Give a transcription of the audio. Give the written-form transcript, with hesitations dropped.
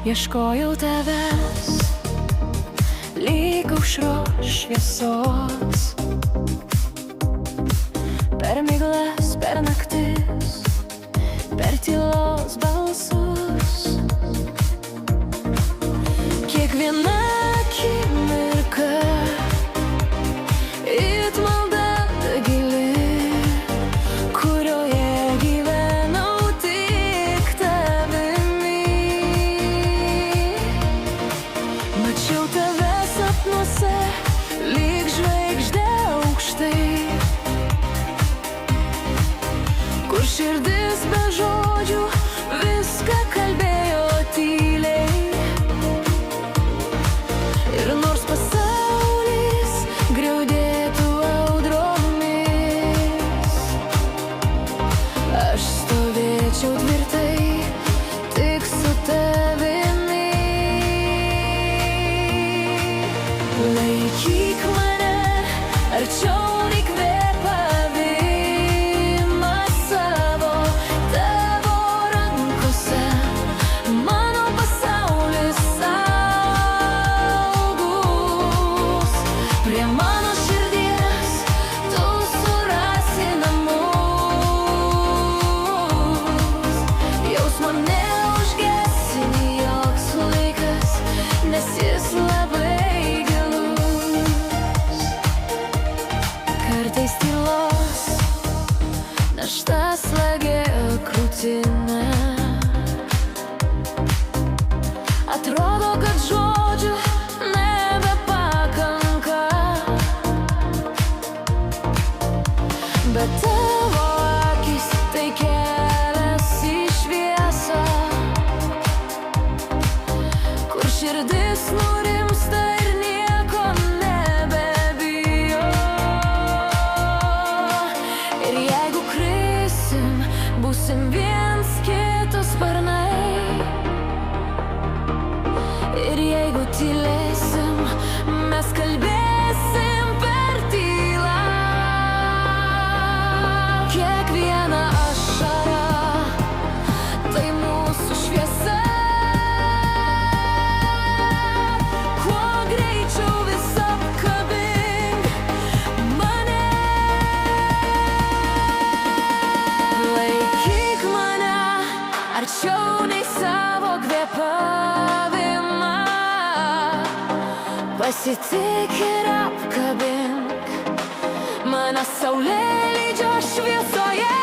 Ieškojau tavęs, lyg aušros šviesos, per miglas, per naktis, per tylos balsus. Kiekviena akimirka it malda gili, kurioje gyvenau tik tavimi. Mačiau tave sapnuose, lyg žvaigždė aukštai, kur širdis be žodžių viską kalbėjo tyliai. Ir nors pasaulis griaudėtų audromis, aš stovėčiau tvirtai tik su tavimi. Laikyk mane arčiau lyg kvėpavimą savo, tavo rankose mano pasaulis saugus. Prie mano širdies tu surasi namus. Jausmo neužgesini joks laikas, nes jis labai gilus. Kartais tylos našta slegia krūtinę. Atrodo, kad žodžių nebepakanka, bet tavo akys tai kelias į šviesą, kur širdis nurimsta ir nieko nebebijo. Ir jeigu krisim, būsim viens kito sparnai. Ir jeigu tylėsim, mes kalbėsim per tylą. Kiekviena ašara tai mūsų šviesa. Kuo greičiau vis apkabink mane. Laikyk mane arčiau nei savo kvėpavimą. Pasitik ir apkabink mane saulėlydžio šviesoje.